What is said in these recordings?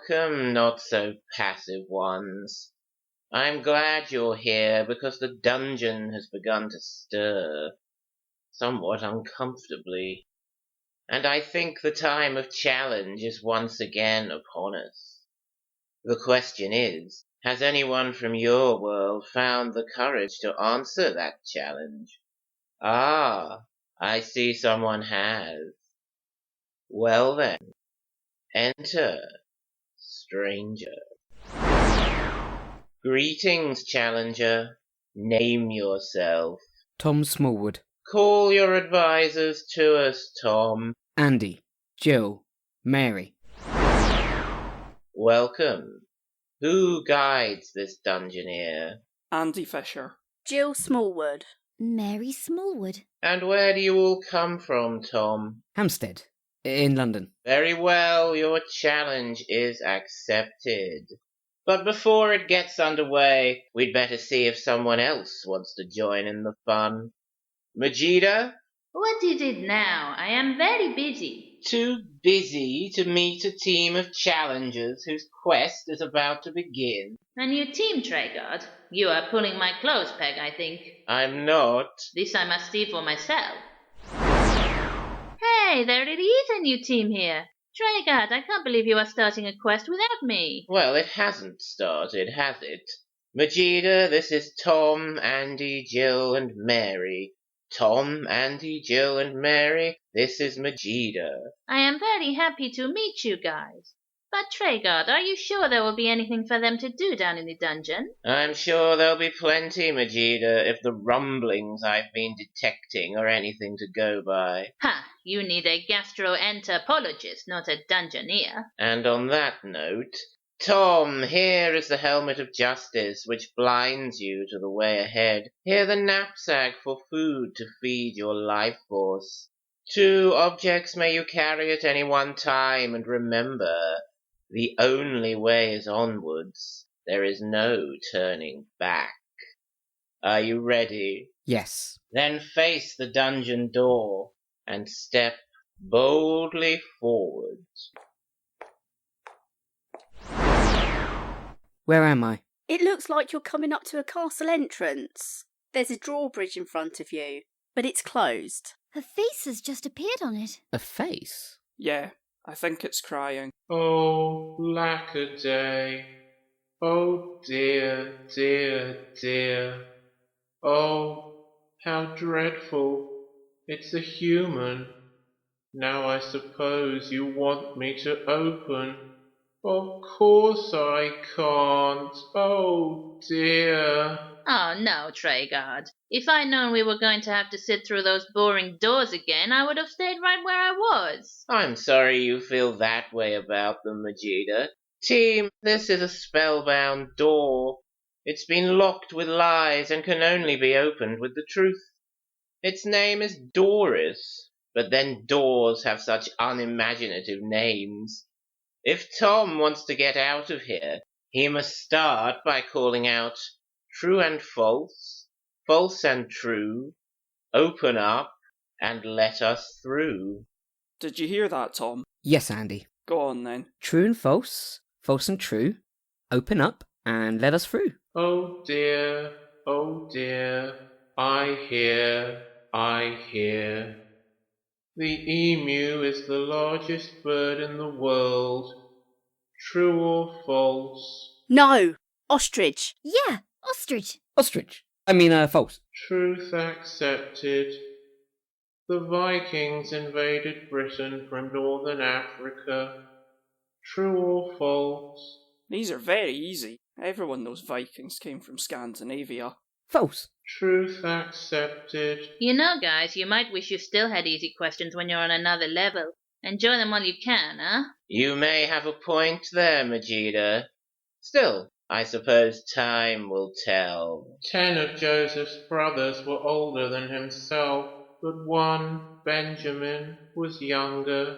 Welcome, not so passive ones. I'm glad you're here because the dungeon has begun to stir, somewhat uncomfortably, and I think the time of challenge is once again upon us. The question is, has anyone from your world found the courage to answer that challenge? Ah, I see someone has. Well then, enter, stranger. Greetings, challenger. Name yourself. Tom Smallwood. Call your advisors to us, Tom. Andy. Jill. Mary. Welcome. Who guides this dungeoneer? Andy Fisher. Jill Smallwood. Mary Smallwood. And where do you all come from, Tom? Hampstead. In London. Very well, your challenge is accepted. But before it gets underway, we'd better see if someone else wants to join in the fun. Majida? What is it now? I am very busy. Too busy to meet a team of challengers whose quest is about to begin. A new team, Treguard. You are pulling my clothes peg, I think. I'm not. This I must see for myself. Hey, there it is, a new team here. Treguard, I can't believe you are starting a quest without me. Well, it hasn't started, has it? Majida, this is Tom, Andy, Jill, and Mary. Tom, Andy, Jill, and Mary, this is Majida. I am very happy to meet you guys. But Treguard, are you sure there will be anything for them to do down in the dungeon? I'm sure there'll be plenty, Majida, if the rumblings I've been detecting are anything to go by. Ha! You need a gastroenterologist, not a dungeoneer. And on that note, Tom, here is the helmet of justice, which blinds you to the way ahead. Here the knapsack for food to feed your life force. 2 objects may you carry at any one time, and remember, the only way is onwards. There is no turning back. Are you ready? Yes. Then face the dungeon door and step boldly forward. Where am I? It looks like you're coming up to a castle entrance. There's a drawbridge in front of you, but it's closed. Her face has just appeared on it. A face? Yeah, I think it's crying. Oh, lack-a-day. Oh, dear, dear, dear. Oh, how dreadful. It's a human. Now I suppose you want me to open. Of course I can't. Oh, dear. Oh no, Treguard. If I'd known we were going to have to sit through those boring doors again, I would have stayed right where I was. I'm sorry you feel that way about them, Majida. Team, this is a spellbound door. It's been locked with lies and can only be opened with the truth. Its name is Dooris, but then doors have such unimaginative names. If Tom wants to get out of here, he must start by calling out, "True and false, false and true, open up and let us through." Did you hear that, Tom? Yes, Andy. Go on then. True and false, false and true. Open up and let us through. Oh dear, I hear. The emu is the largest bird in the world. True or false? No! Ostrich! Yeah, ostrich. Ostrich. False. Truth accepted. The Vikings invaded Britain from northern Africa. True or false? These are very easy. Everyone knows Vikings came from Scandinavia. False. Truth accepted. You know, guys, you might wish you still had easy questions when you're on another level. Enjoy them while you can, huh? You may have a point there, Majida. Still, I suppose time will tell. 10 of Joseph's brothers were older than himself, but one, Benjamin, was younger.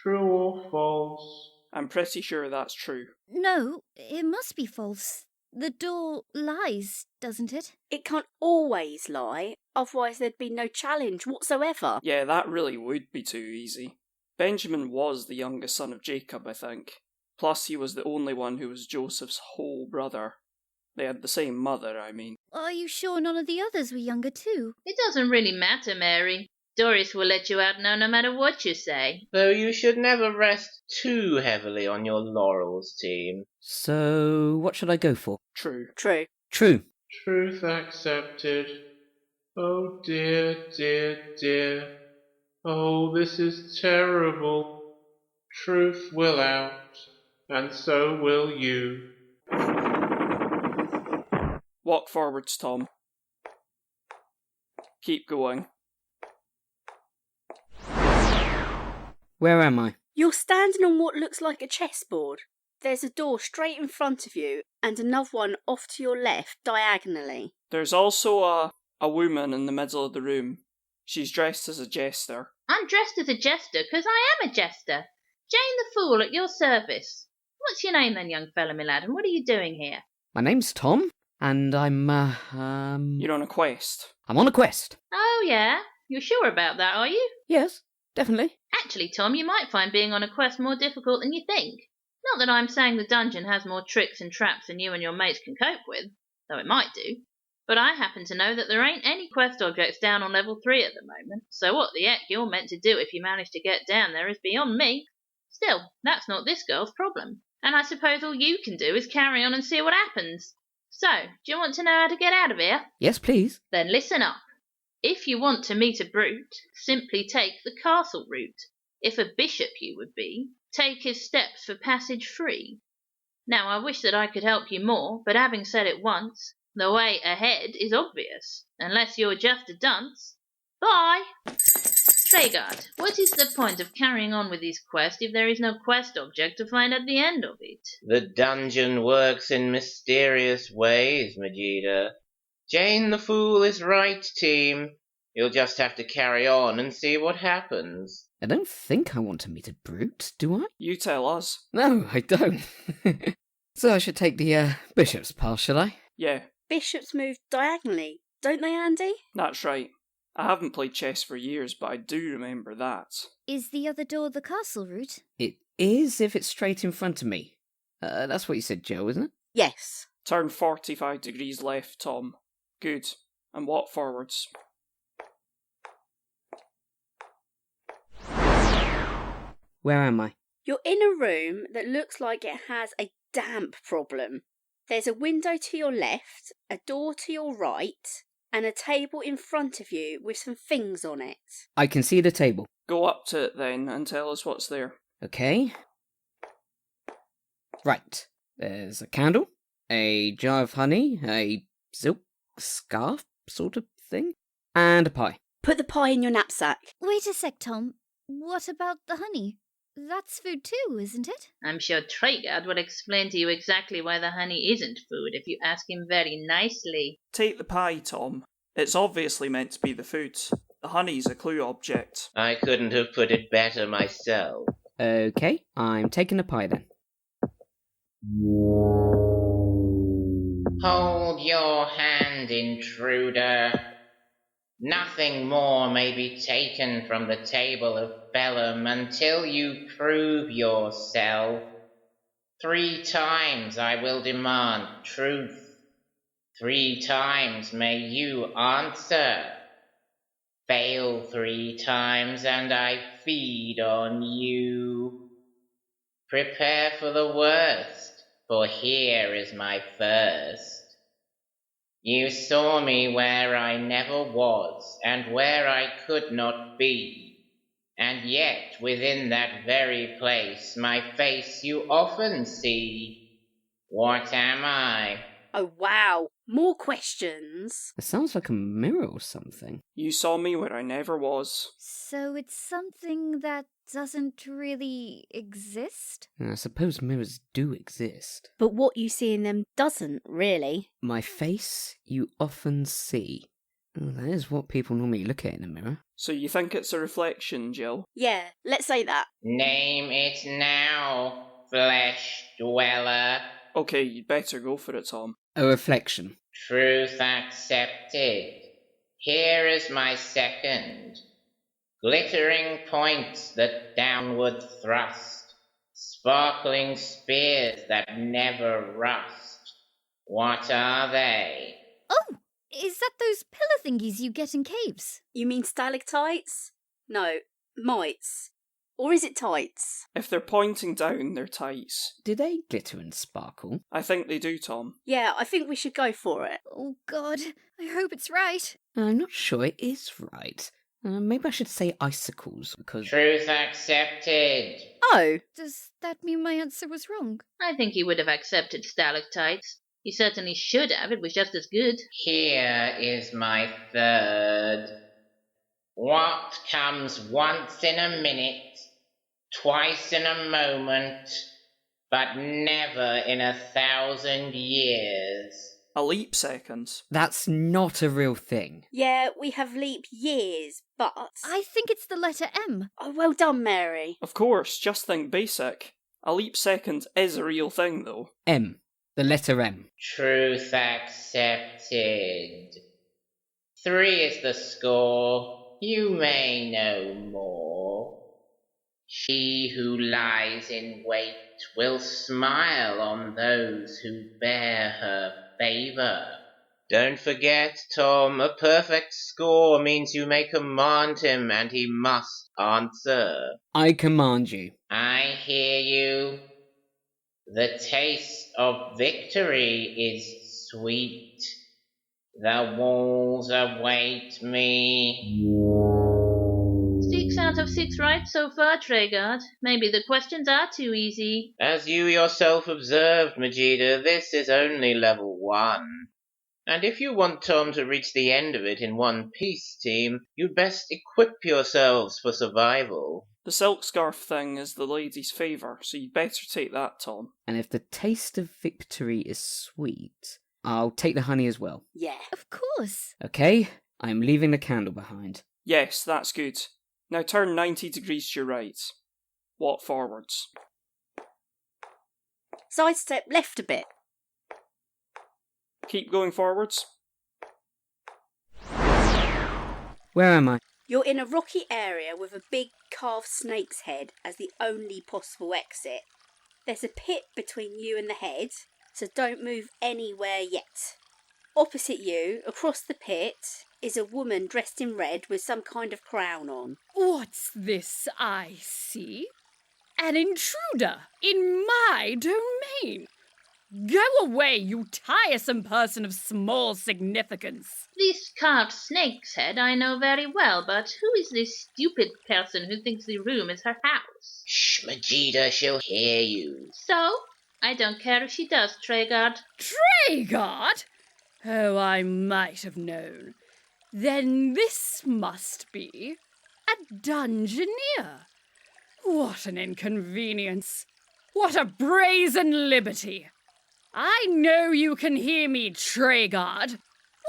True or false? I'm pretty sure that's true. No, it must be false. The door lies, doesn't it? It can't always lie, otherwise there'd be no challenge whatsoever. Yeah, that really would be too easy. Benjamin was the youngest son of Jacob, I think. Plus, he was the only one who was Joseph's whole brother. They had the same mother, I mean. Are you sure none of the others were younger too? It doesn't really matter, Mary. Dooris will let you out now no matter what you say. Though you should never rest too heavily on your laurels, team. So, what should I go for? True. True. True. Truth accepted. Oh dear, dear, dear. Oh, this is terrible. Truth will out, and so will you. Walk forwards, Tom. Keep going. Where am I? You're standing on what looks like a chessboard. There's a door straight in front of you and another one off to your left diagonally. There's also a woman in the middle of the room. She's dressed as a jester. I'm dressed as a jester because I am a jester. Jane the Fool at your service. What's your name then, young fella, my lad, and what are you doing here? My name's Tom, and I'm You're on a quest. I'm on a quest. Oh, yeah? You're sure about that, are you? Yes, definitely. Actually, Tom, you might find being on a quest more difficult than you think. Not that I'm saying the dungeon has more tricks and traps than you and your mates can cope with, though it might do. But I happen to know that there ain't any quest objects down on level 3 at the moment, so what the heck you're meant to do if you manage to get down there is beyond me. Still, that's not this girl's problem, and I suppose all you can do is carry on and see what happens. So, do you want to know how to get out of here? Yes, please. Then listen up. If you want to meet a brute, simply take the castle route. If a bishop you would be, take his steps for passage free. Now, I wish that I could help you more, but having said it once, the way ahead is obvious, unless you're just a dunce. Bye! Treguard, what is the point of carrying on with this quest if there is no quest object to find at the end of it? The dungeon works in mysterious ways, Majida. Jane the Fool is right, team. You'll just have to carry on and see what happens. I don't think I want to meet a brute, do I? You tell us. No, I don't. So I should take the bishop's path, should I? Yeah, Bishops move diagonally, don't they, Andy? that's right. I haven't played chess for years, but I do remember that. Is the other door the castle route? It is if it's straight in front of me. That's what you said, Joe, isn't it? Yes. Turn 45 degrees left, Tom. Good. And walk forwards. Where am I? You're in a room that looks like it has a damp problem. There's a window to your left, a door to your right, and a table in front of you with some things on it. I can see the table. Go up to it then and tell us what's there. Okay. Right. There's a candle, a jar of honey, a silk scarf sort of thing, and a pie. Put the pie in your knapsack. Wait a sec, Tom. What about the honey? That's food too, isn't it? I'm sure Treguard will explain to you exactly why the honey isn't food if you ask him very nicely. Take the pie, Tom. It's obviously meant to be the food. The honey's a clue object. I couldn't have put it better myself. Okay, I'm taking the pie then. Hold your hand, intruder. Nothing more may be taken from the table of Phelheim until you prove yourself. 3 times I will demand truth. 3 times may you answer. Fail 3 times and I feed on you. Prepare for the worst, for here is my first. You saw me where I never was, and where I could not be, and yet within that very place my face you often see. What am I? Oh wow, more questions. It sounds like a mirror or something. You saw me where I never was. So it's something that doesn't really exist? I suppose mirrors do exist. But what you see in them doesn't, really. My face you often see. Oh, that is what people normally look at in a mirror. So you think it's a reflection, Jill? Yeah, let's say that. Name it now, flesh dweller. Okay, you'd better go for it, Tom. A reflection. Truth accepted. Here is my second. Glittering points that downward thrust, Sparkling spears that never rust. What are they? Oh, is that those pillar thingies you get in caves? You mean stalactites? No, mites. Or is it tights? If they're pointing down, they're tights. Do they glitter and sparkle? I think they do, Tom. Yeah, I think we should go for it. Oh God, I hope it's right. I'm not sure it is right. Maybe I should say icicles, because... Truth accepted. Oh, Does that mean my answer was wrong? I think he would have accepted stalactites. He certainly should have. It was just as good. Here is my third. What comes once in a minute, twice in a moment, but never in 1,000 years? A leap second. That's not a real thing. yeah, we have leap years, but... I think it's the letter M. Oh, well done, Mary. Of course, just think basic. A leap second is a real thing, though. M. The letter M. Truth accepted. 3 is the score. You may know more. She who lies in wait will smile on those who bear her favour. Don't forget, Tom, a perfect score means you may command him and he must answer. I command you. I hear you. The taste of victory is sweet. The walls await me. 6 out of 6 right so far, Treguard. Maybe the questions are too easy. As you yourself observed, Majida, this is only level 1. And if you want Tom to reach the end of it in one piece, team, you'd best equip yourselves for survival. The silk scarf thing is the lady's favour, so you'd better take that, Tom. And if the taste of victory is sweet, I'll take the honey as well. Yeah. Of course. Okay, I'm leaving the candle behind. Yes, that's good. Now turn 90 degrees to your right. Walk forwards. Sidestep left a bit. Keep going forwards. Where am I? You're in a rocky area with a big carved snake's head as the only possible exit. There's a pit between you and the head, so don't move anywhere yet. Opposite you, across the pit, is a woman dressed in red with some kind of crown on. What's this I see? An intruder in my domain. Go away, you tiresome person of small significance. This carved snake's head I know very well, but who is this stupid person who thinks the room is her house? Shh, Majida, she'll hear you. So? I don't care if she does, Treguard. Treguard? Oh, I might have known. Then this must be a dungeoneer. What an inconvenience. What a brazen liberty. I know you can hear me, Treguard.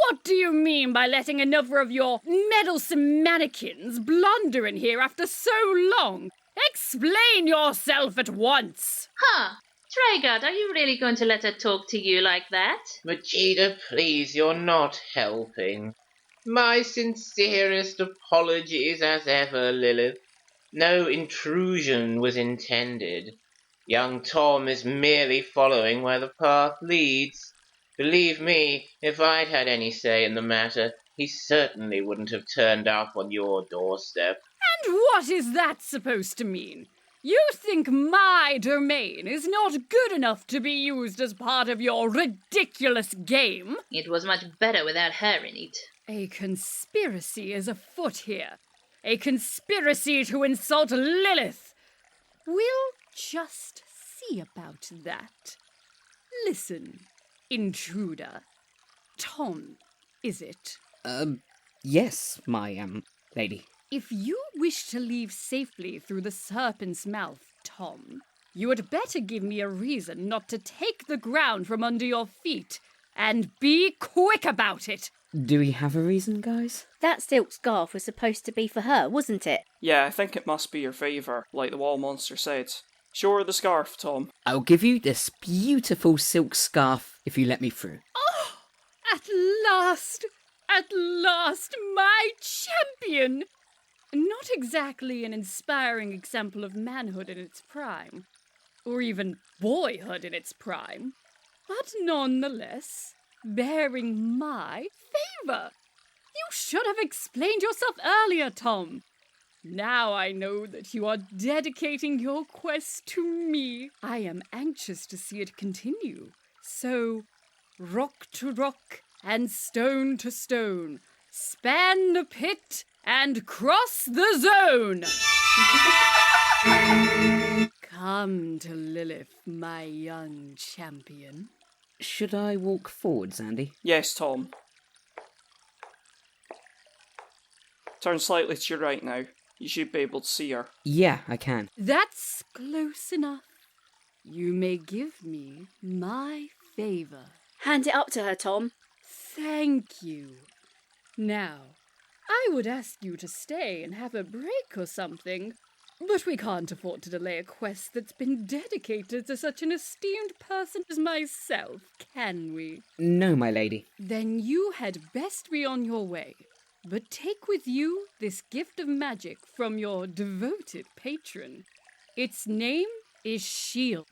What do you mean by letting another of your meddlesome mannequins blunder in here after so long? Explain yourself at once. Huh. Treguard, are you really going to let her talk to you like that? Majida, please, you're not helping. My sincerest apologies as ever, Lillith. No intrusion was intended. Young Tom is merely following where the path leads. Believe me, if I'd had any say in the matter, he certainly wouldn't have turned up on your doorstep. And what is that supposed to mean? You think my domain is not good enough to be used as part of your ridiculous game? It was much better without her in it. A conspiracy is afoot here. A conspiracy to insult Lillith. We'll just see about that. Listen, intruder. Tom, is it? Yes, my, lady. If you wish to leave safely through the serpent's mouth, Tom, you had better give me a reason not to take the ground from under your feet, and be quick about it. Do we have a reason, guys? That silk scarf was supposed to be for her, wasn't it? Yeah, I think it must be your favour, like the wall monster said. Show her the scarf, Tom. I'll give you this beautiful silk scarf if you let me through. Oh, at last, my champion! Not exactly an inspiring example of manhood in its prime. or even boyhood in its prime, but nonetheless, bearing my favour. You should have explained yourself earlier, Tom. Now I know that you are dedicating your quest to me. I am anxious to see it continue. So, rock to rock and stone to stone, span the pit and cross the zone. Come to Lillith, my young champion. Should I walk forwards, Andy? Yes, Tom. Turn slightly to your right now. You should be able to see her. Yeah, I can. That's close enough. You may give me my favour. Hand it up to her, Tom. Thank you. Now, I would ask you to stay and have a break or something, but we can't afford to delay a quest that's been dedicated to such an esteemed person as myself, can we? No, my lady. Then you had best be on your way. But take with you this gift of magic from your devoted patron. Its name is Shield,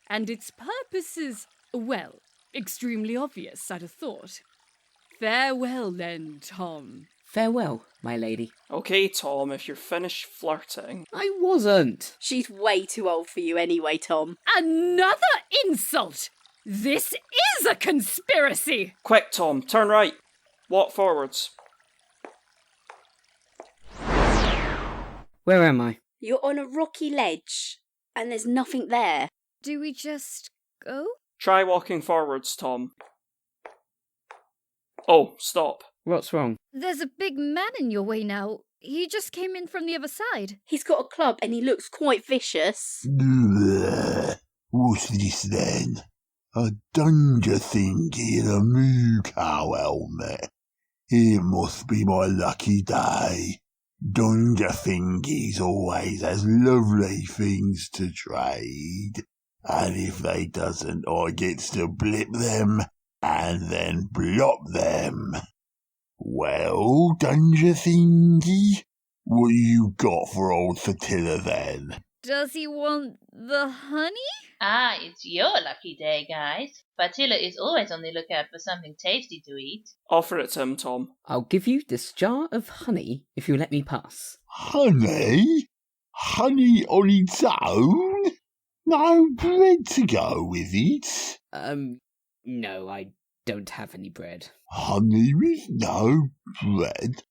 and its purpose is, well, extremely obvious, I'd have thought. Farewell then, Tom. Farewell, my lady. Okay, Tom, if you're finished flirting. I wasn't. She's way too old for you anyway, Tom. Another insult! This is a conspiracy! Quick, Tom, turn right. Walk forwards. Where am I? You're on a rocky ledge, and there's nothing there. Do we just go? Try walking forwards, Tom. Oh, stop. What's wrong? There's a big man in your way now. He just came in from the other side. He's got a club and he looks quite vicious. What's this then? A danger thingy in a moo cow helmet. It must be my lucky day. Danger thingies always has lovely things to trade. And if they doesn't, I gets to blip them and then blop them. Well, danger thingy, what you got for old Fatilla then? Does he want the honey? Ah, it's your lucky day, guys. Fatilla is always on the lookout for something tasty to eat. Offer it to him, Tom. I'll give you this jar of honey if you let me pass. Honey? Honey on its own? No bread to go with it? No, I don't have any bread. Honey with no bread?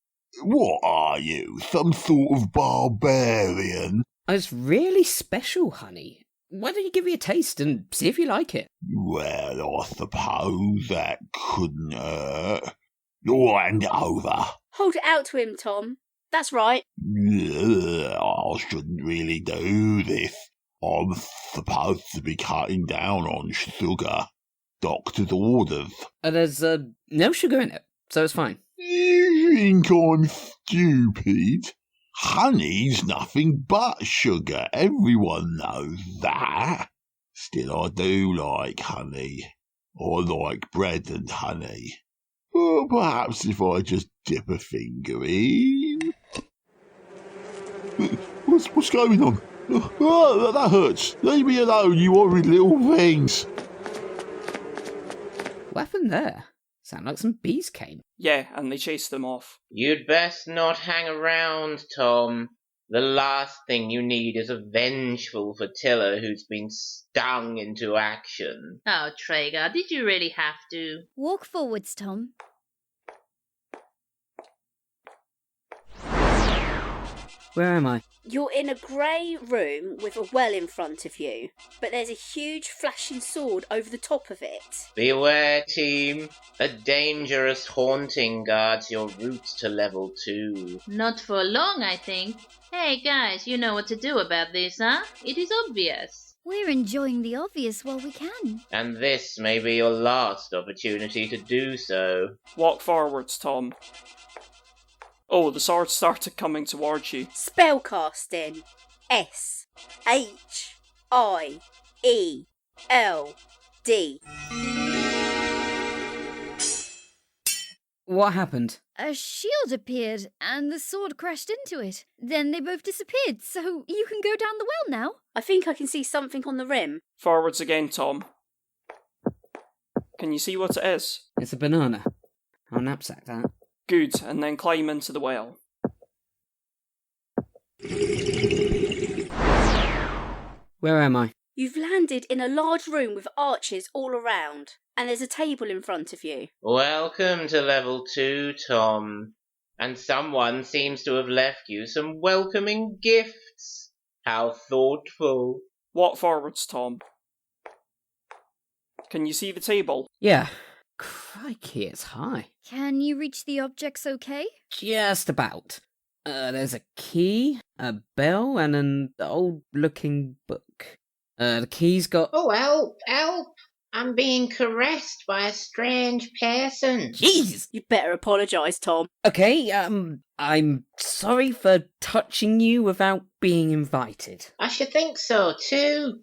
What are you, some sort of barbarian? It's really special honey. Why don't you give me a taste and see if you like it? Well, I suppose that couldn't hurt. You'll hand it over. Hold it out to him, Tom. That's right. I shouldn't really do this. I'm supposed to be cutting down on sugar. Doctor's orders. There's no sugar in it, so it's fine. You think I'm stupid? Honey's nothing but sugar. Everyone knows that. Still, I do like honey. I like bread and honey. Well, perhaps if I just dip a finger in. What's going on? Oh, that hurts. Leave me alone, you horrid little things. What happened there? Sound like some bees came. Yeah, and they chased them off. You'd best not hang around, Tom. The last thing you need is a vengeful Fatilla who's been stung into action. Oh, Treguard, did you really have to? Walk forwards, Tom. Where am I? You're in a grey room with a well in front of you, but there's a huge flashing sword over the top of it. Beware, team. A dangerous haunting guards your route to level 2. Not for long, I think. Hey, guys, you know what to do about this, huh? It is obvious. We're enjoying the obvious while we can. And this may be your last opportunity to do so. Walk forwards, Tom. Oh, the sword started coming towards you. Spellcasting. S-H-I-E-L-D. What happened? A shield appeared, and the sword crashed into it. Then they both disappeared, so you can go down the well now. I think I can see something on the rim. Forwards again, Tom. Can you see what it is? It's a banana. I'll knapsack that. Good, and then climb into the well. Where am I? You've landed in a large room with arches all around, and there's a table in front of you. Welcome to level 2, Tom. And someone seems to have left you some welcoming gifts. How thoughtful. Walk forwards, Tom. Can you see the table? Yeah. Crikey, it's high. Can you reach the objects okay? Just about. There's a key, a bell, and an old-looking book. The key's got... Oh, help, help! I'm being caressed by a strange person. Jeez! You better apologise, Tom. Okay, I'm sorry for touching you without being invited. I should think so, too.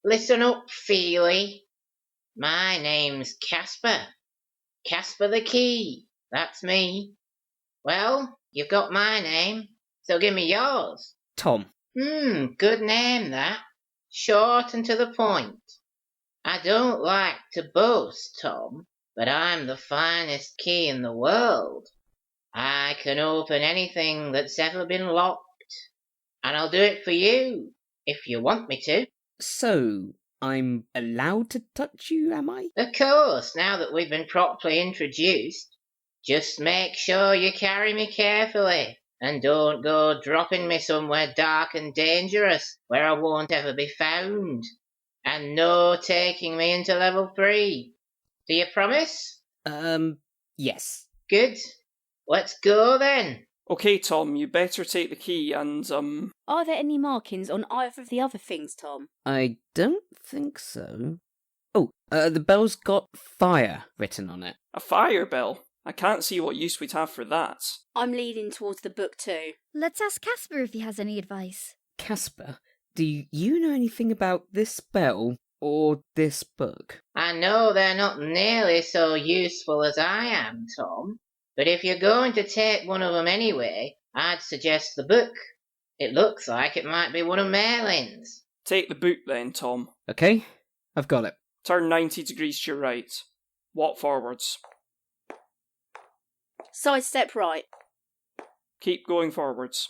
Listen up, Feely. My name's Casper. Casper the Key. That's me. Well, you've got my name, so give me yours. Tom. Good name, that. Short and to the point. I don't like to boast, Tom, but I'm the finest key in the world. I can open anything that's ever been locked, and I'll do it for you, if you want me to. So, I'm allowed to touch you, am I? Of course, now that we've been properly introduced. Just make sure you carry me carefully, and don't go dropping me somewhere dark and dangerous, where I won't ever be found. And no taking me into level 3. Do you promise? Yes. Good. Let's go then. Okay, Tom, you better take the key and, Are there any markings on either of the other things, Tom? I don't think so. Oh, the bell's got fire written on it. a fire bell. I can't see what use we'd have for that. I'm leaning towards the book too. Let's ask Casper if he has any advice. Casper, do you know anything about this bell or this book? I know they're not nearly so useful as I am, Tom. But if you're going to take one of them anyway, I'd suggest the book. It looks like it might be one of Merlin's. Take the book then, Tom. Okay, I've got it. Turn 90 degrees to your right. Walk forwards. Sidestep right. Keep going forwards.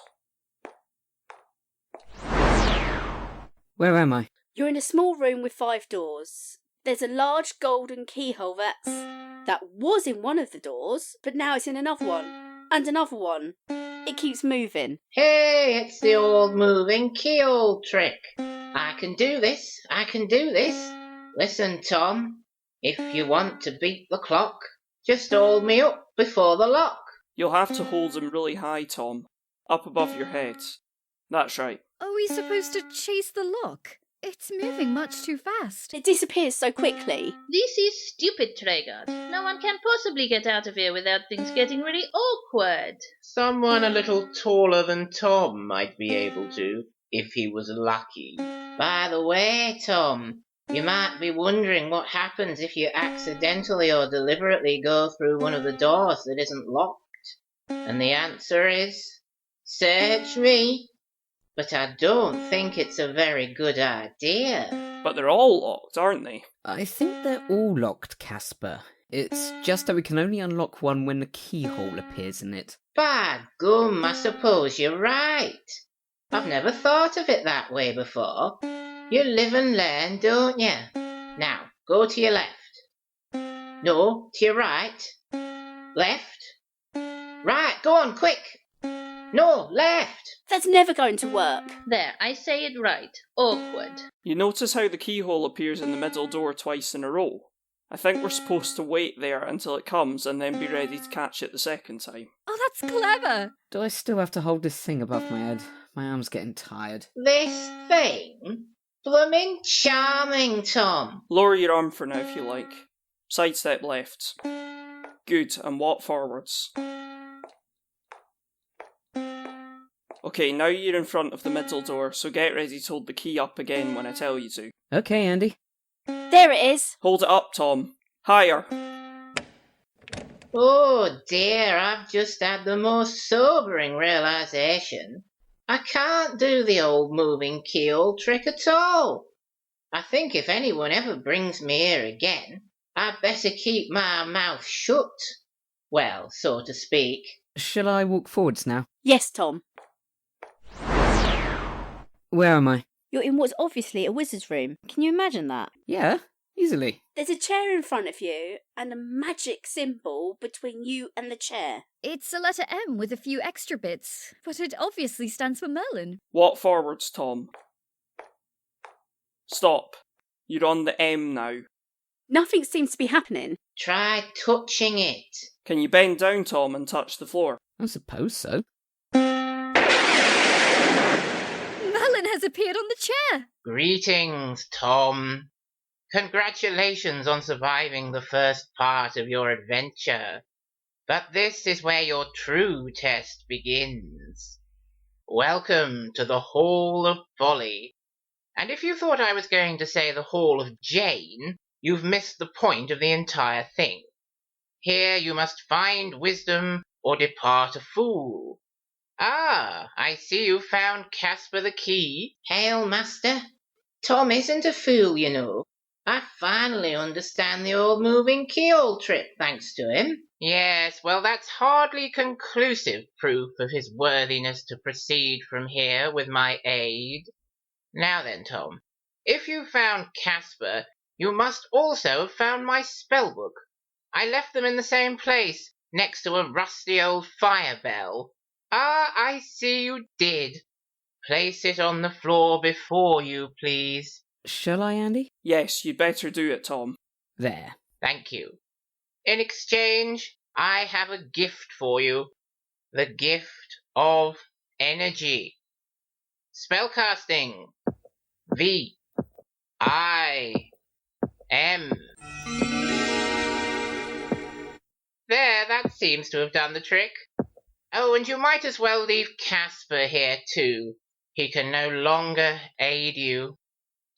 Where am I? You're in a small room with 5 doors. There's a large golden keyhole that was in one of the doors, but now it's in another one. And another one. It keeps moving. Hey, it's the old moving keyhole trick. I can do this. I can do this. Listen, Tom. If you want to beat the clock, just hold me up before the lock. You'll have to hold him really high, Tom. Up above your head. That's right. Are we supposed to chase the lock? It's moving much too fast. It disappears so quickly. This is stupid, Treguard. No one can possibly get out of here without things getting really awkward. Someone a little taller than Tom might be able to, if he was lucky. By the way, Tom, you might be wondering what happens if you accidentally or deliberately go through one of the doors that isn't locked. And the answer is, search me. But I don't think it's a very good idea. But they're all locked, aren't they? I think they're all locked, Casper. It's just that we can only unlock one when the keyhole appears in it. By gum, I suppose you're right. I've never thought of it that way before. You live and learn, don't you? Now, go to your left. No, to your right. Left. Right, go on, quick. No, left. That's never going to work. There, I say it right. Awkward. You notice how the keyhole appears in the middle door twice in a row? I think we're supposed to wait there until it comes and then be ready to catch it the second time. Oh, that's clever! Do I still have to hold this thing above my head? My arm's getting tired. This thing? Bloomin' charming, Tom. Lower your arm for now if you like. Sidestep left. Good, and walk forwards. Okay, now you're in front of the middle door, so get ready to hold the key up again when I tell you to. Okay, Andy. There it is. Hold it up, Tom. Higher. Oh dear, I've just had the most sobering realization. I can't do the old moving keyhole trick at all. I think if anyone ever brings me here again, I'd better keep my mouth shut. Well, so to speak. Shall I walk forwards now? Yes, Tom. Where am I? You're in what's obviously a wizard's room. Can you imagine that? Yeah, easily. There's a chair in front of you and a magic symbol between you and the chair. It's a letter M with a few extra bits, but it obviously stands for Merlin. Walk forwards, Tom. Stop. You're on the M now. Nothing seems to be happening. Try touching it. Can you bend down, Tom, and touch the floor? I suppose so. Merlin has appeared on the chair. Greetings, Tom. Congratulations on surviving the first part of your adventure. But this is where your true test begins. Welcome to the Hall of Folly. And if you thought I was going to say the Hall of Jane, you've missed the point of the entire thing. Here you must find wisdom or depart a fool. Ah, I see you found Casper the key. Hail, master. Tom isn't a fool, you know. I finally understand the old moving keyhole trick, thanks to him. Yes, well, that's hardly conclusive proof of his worthiness to proceed from here with my aid. Now then, Tom, if you found Casper, you must also have found my spellbook. I left them in the same place, next to a rusty old fire bell. Ah, I see you did. Place it on the floor before you, please. Shall I, Andy? Yes, you'd better do it, Tom. There. Thank you. In exchange, I have a gift for you. The gift of energy. Spellcasting. V-I-M. There, that seems to have done the trick. Oh, and you might as well leave Casper here too. He can no longer aid you.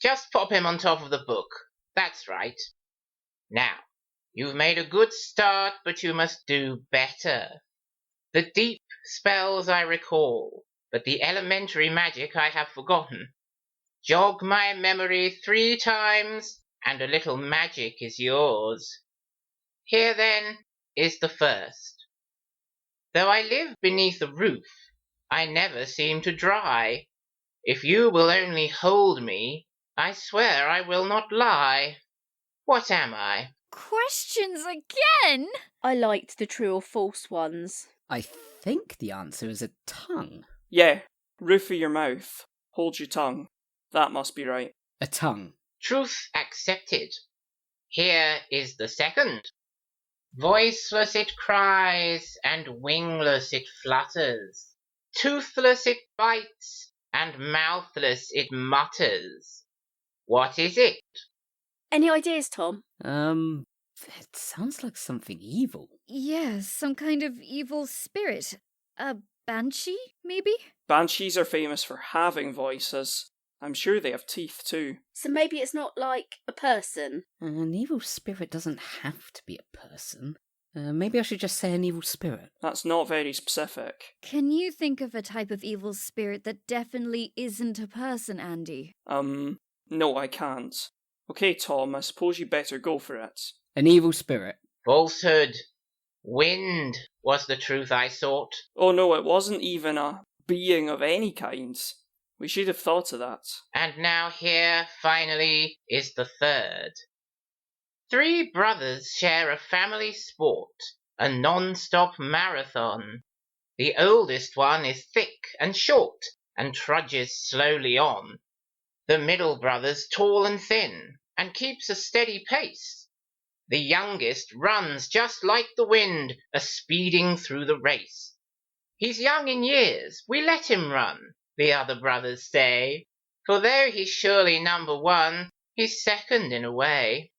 Just pop him on top of the book. That's right. Now, you've made a good start, but you must do better. The deep spells I recall, but the elementary magic I have forgotten. Jog my memory 3 times, and a little magic is yours. Here, then, is the first. Though I live beneath a roof, I never seem to dry. If you will only hold me, I swear I will not lie. What am I? Questions again? I liked the true or false ones. I think the answer is a tongue. Yeah, roof of your mouth. Hold your tongue. That must be right. A tongue. Truth accepted. Here is the second. Voiceless it cries, and wingless it flutters. Toothless it bites, and mouthless it mutters. What is it? Any ideas, Tom? It sounds like something evil. Yeah, some kind of evil spirit. A banshee, maybe? Banshees are famous for having voices. I'm sure they have teeth too. So maybe it's not like a person. An evil spirit doesn't have to be a person. Maybe I should just say an evil spirit. That's not very specific. Can you think of a type of evil spirit that definitely isn't a person, Andy? No, I can't. Okay, Tom, I suppose you better go for it. An evil spirit. Falsehood. Wind was the truth I sought. Oh no, it wasn't even a being of any kind. We should have thought of that. And now here, finally, is the third. 3 brothers share a family sport, a non-stop marathon. The oldest one is thick and short, and trudges slowly on. The middle brother's tall and thin, and keeps a steady pace. The youngest runs just like the wind, a-speeding through the race. He's young in years, we let him run, the other brothers say, for though he's surely number 1, he's second in a way.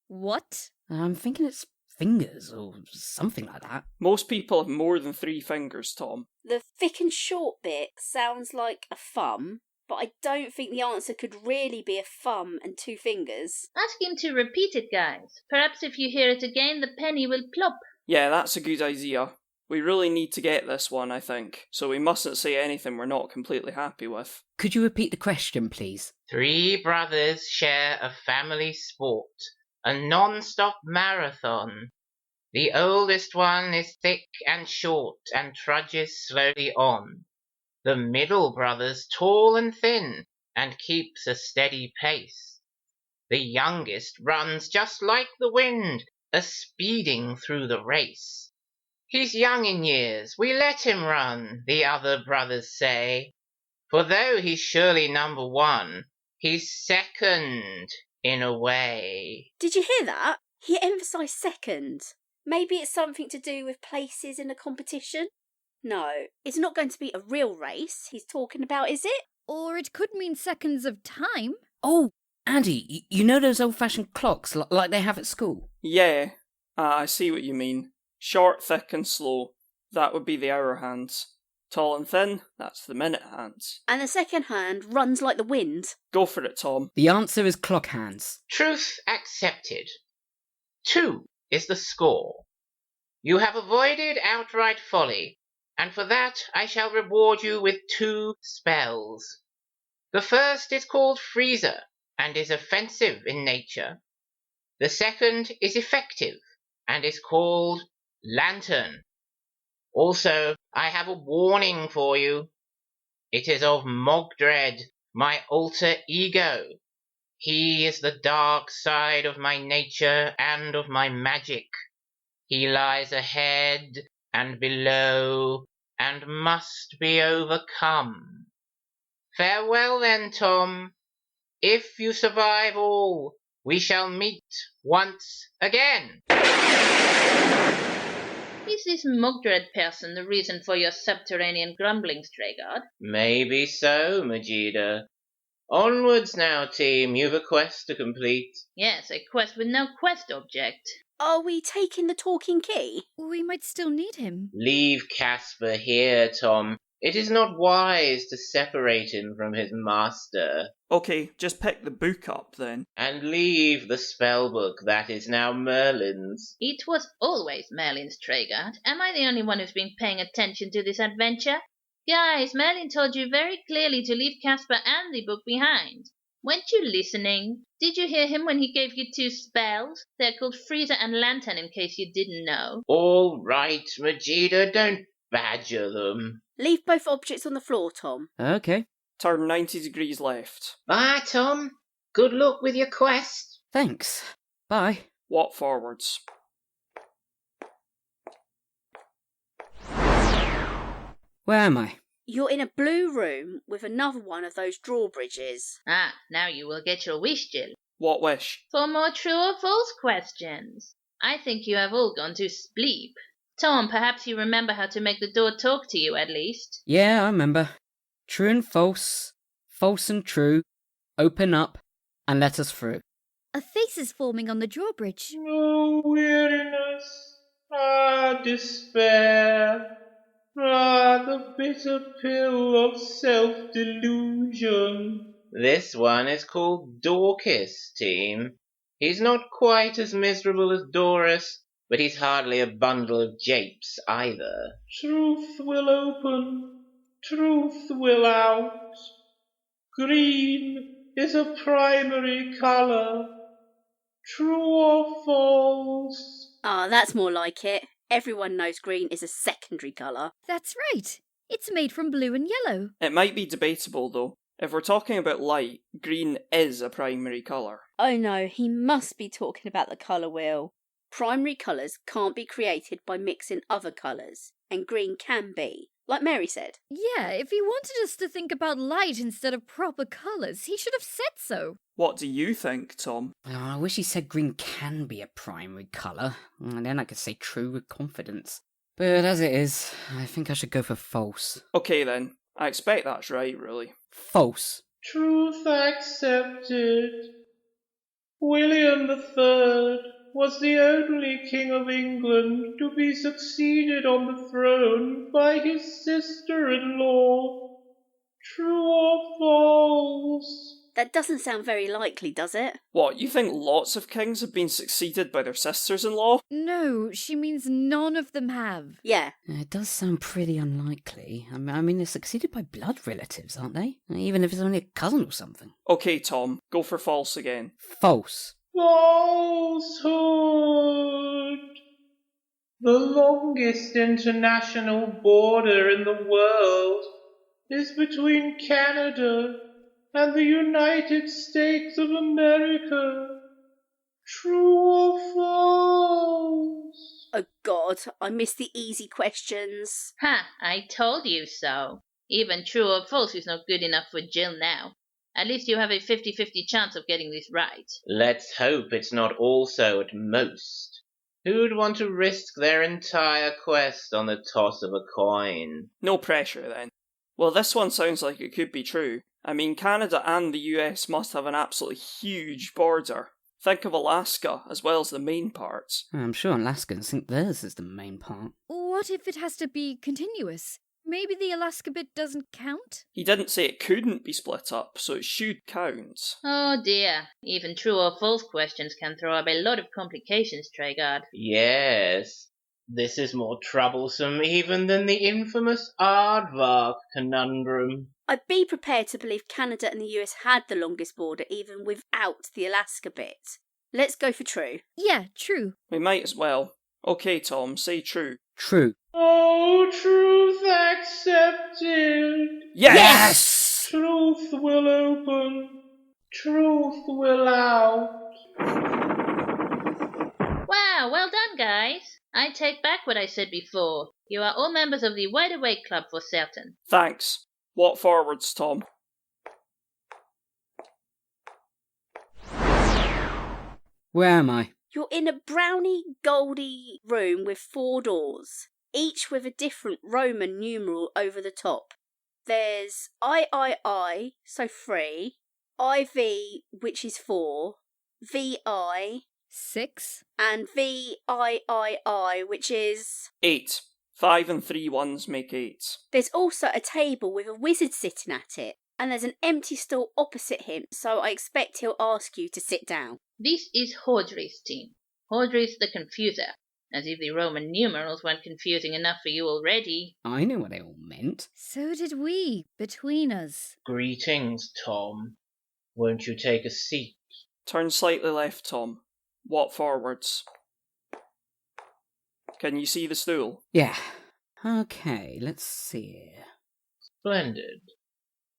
What? I'm thinking it's fingers or something like that. Most people have more than 3 fingers, Tom. The thick and short bit sounds like a thumb, but I don't think the answer could really be a thumb and 2 fingers. Ask him to repeat it, guys. Perhaps if you hear it again, the penny will plop. Yeah, that's a good idea. We really need to get this one, I think, so we mustn't say anything we're not completely happy with. Could you repeat the question, please? 3 brothers share a family sport, a non-stop marathon. The oldest one is thick and short and trudges slowly on. The middle brother's tall and thin and keeps a steady pace. The youngest runs just like the wind, a-speeding through the race. He's young in years, we let him run, the other brothers say. For though he's surely number 1, he's second in a way. Did you hear that? He emphasised second. Maybe it's something to do with places in a competition? No, it's not going to be a real race he's talking about, is it? Or it could mean seconds of time. Oh, Andy, you know those old-fashioned clocks like they have at school? Yeah, I see what you mean. Short, thick and slow. That would be the hour hands. Tall and thin, that's the minute hands. And the second hand runs like the wind. Go for it, Tom. The answer is clock hands. Truth accepted. 2 is the score. You have avoided outright folly, and for that I shall reward you with 2 spells. The first is called Freezer, and is offensive in nature. The second is effective, and is called Lantern. Also, I have a warning for you. It is of Mogdred, my alter ego. He is the dark side of my nature and of my magic. He lies ahead and below, and must be overcome. Farewell then, Tom. If you survive all, we shall meet once again. Is this Mogdred person the reason for your subterranean grumblings, Treguard? Maybe so, Majida. Onwards now, team. You've a quest to complete. Yes, a quest with no quest object. Are we taking the talking key? We might still need him. Leave Casper here, Tom. It is not wise to separate him from his master. Okay, just pick the book up then. And leave the spellbook that is now Merlin's. It was always Merlin's, Treguard. Am I the only one who's been paying attention to this adventure? Guys, Merlin told you very clearly to leave Casper and the book behind. Weren't you listening? Did you hear him when he gave you 2 spells? They're called Freezer and Lantern, in case you didn't know. All right, Majida, don't badger them. Leave both objects on the floor, Tom. Okay. Turn 90 degrees left. Bye, Tom. Good luck with your quest. Thanks. Bye. Walk forwards. Where am I? You're in a blue room with another one of those drawbridges. Ah, now you will get your wish, Jill. What wish? For more true or false questions. I think you have all gone to sleep. Tom, perhaps you remember how to make the door talk to you, at least. Yeah, I remember. True and false, false and true, open up and let us through. A face is forming on the drawbridge. Oh, weariness, despair, the bitter pill of self-delusion. This one is called Doorkis, team. He's not quite as miserable as Dooris, but he's hardly a bundle of japes either. Truth will open, truth will out. Green is a primary colour. True or false? Ah, that's more like it. Everyone knows green is a secondary colour. That's right. It's made from blue and yellow. It might be debatable though. If we're talking about light, green is a primary colour. Oh no, he must be talking about the colour wheel. Primary colours can't be created by mixing other colours, and green can be, like Mary said. Yeah, if he wanted us to think about light instead of proper colours, he should have said so. What do you think, Tom? Oh, I wish he said green can be a primary colour, and then I could say true with confidence. But as it is, I think I should go for false. Okay then, I expect that's right, really. False. Truth accepted. William III was the only King of England to be succeeded on the throne by his sister-in-law. True or false? That doesn't sound very likely, does it? What, you think lots of kings have been succeeded by their sisters-in-law? No, she means none of them have. Yeah. It does sound pretty unlikely. I mean, they're succeeded by blood relatives, aren't they? Even if it's only a cousin or something. Okay, Tom, go for false again. False. Falsehood! The longest international border in the world is between Canada and the United States of America. True or false? Oh God, I missed the easy questions. Ha! I told you so. Even true or false is not good enough for Jill now. At least you have a 50-50 chance of getting this right. Let's hope it's not also at most. Who'd want to risk their entire quest on the toss of a coin? No pressure, then. Well, this one sounds like it could be true. I mean, Canada and the US must have an absolutely huge border. Think of Alaska, as well as the main parts. I'm sure Alaskans think theirs is the main part. What if it has to be continuous? Maybe the Alaska bit doesn't count? He didn't say it couldn't be split up, so it should count. Oh dear. Even true or false questions can throw up a lot of complications, Treguard. Yes, this is more troublesome even than the infamous Aardvark conundrum. I'd be prepared to believe Canada and the US had the longest border even without the Alaska bit. Let's go for true. Yeah, true. We might as well. Okay, Tom, say true. True. Oh, truth accepted. Yes! Truth will open. Truth will out. Wow, well done, guys. I take back what I said before. You are all members of the Wide Awake Club for certain. Thanks. What forwards, Tom? Where am I? You're in a browny, goldy room with 4 doors, each with a different Roman numeral over the top. There's III, so 3, IV, which is 4, VI, 6. and VIII, which is... 8. 5 and 3 ones make 8. There's also a table with a wizard sitting at it, and there's an empty stool opposite him, so I expect he'll ask you to sit down. This is Hordriss' team. Hordriss the Confuser. As if the Roman numerals weren't confusing enough for you already. I knew what they all meant. So did we, between us. Greetings, Tom. Won't you take a seat? Turn slightly left, Tom. What forwards? Can you see the stool? Yeah. Okay, let's see. Splendid.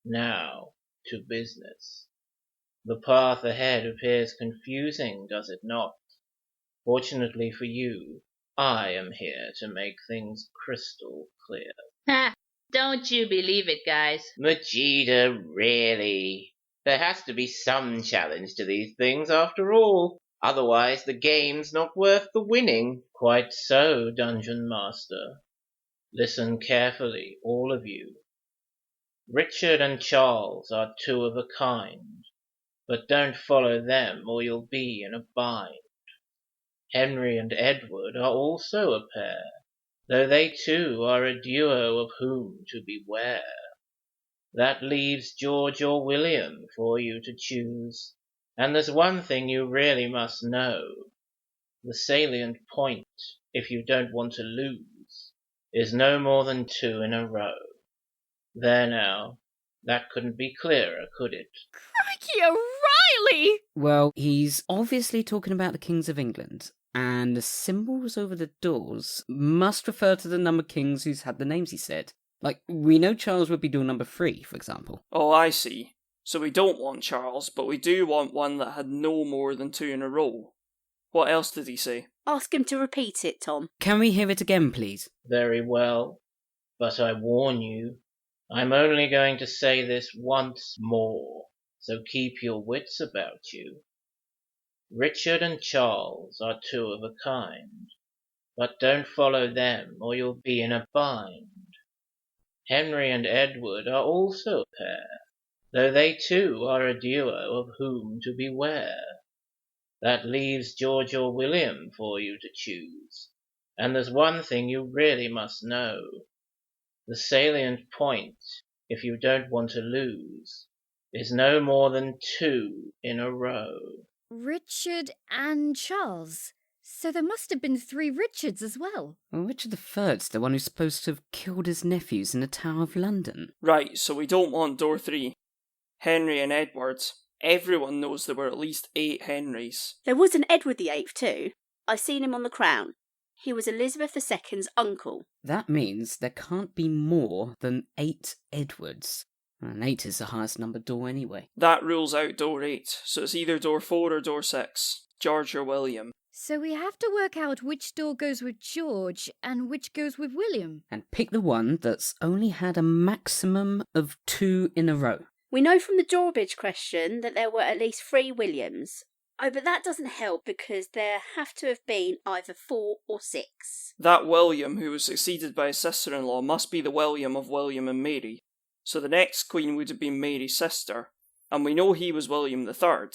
Now, to business. The path ahead appears confusing, does it not? Fortunately for you, I am here to make things crystal clear. Ha! Don't you believe it, guys. Majida, really? There has to be some challenge to these things after all. Otherwise the game's not worth the winning. Quite so, Dungeon Master. Listen carefully, all of you. Richard and Charles are 2 of a kind, but don't follow them or you'll be in a bind. Henry and Edward are also a pair, though they too are a duo of whom to beware. That leaves George or William for you to choose, and there's one thing you really must know. The salient point, if you don't want to lose, is no more than 2 in a row. There now, that couldn't be clearer, could it? Crikey O'Reilly! Well, he's obviously talking about the kings of England, and the symbols over the doors must refer to the number of kings who's had the names he said. Like, we know Charles would be door number 3, for example. Oh, I see. So we don't want Charles, but we do want one that had no more than 2 in a row. What else did he say? Ask him to repeat it, Tom. Can we hear it again, please? Very well, but I warn you, I'm only going to say this once more, so keep your wits about you. Richard and Charles are 2 of a kind, but don't follow them or you'll be in a bind. Henry and Edward are also a pair, though they too are a duo of whom to beware. That leaves George or William for you to choose, and there's one thing you really must know. The salient point, if you don't want to lose, is no more than 2 in a row. Richard and Charles. So there must have been 3 Richards as well. Well, Richard III's the one who's supposed to have killed his nephews in the Tower of London. Right, so we don't want door 3. Henry and Edward. Everyone knows there were at least 8 Henrys. There was an Edward VIII too. I've seen him on the crown. He was Elizabeth II's uncle. That means there can't be more than 8 Edwards. And 8 is the highest numbered door anyway. That rules out door 8, so it's either door 4 or door 6. George or William. So we have to work out which door goes with George and which goes with William. And pick the one that's only had a maximum of 2 in a row. We know from the drawbridge question that there were at least 3 Williams. Oh, but that doesn't help because there have to have been either 4 or 6. That William, who was succeeded by his sister-in-law, must be the William of William and Mary. So the next queen would have been Mary's sister, and we know he was William III,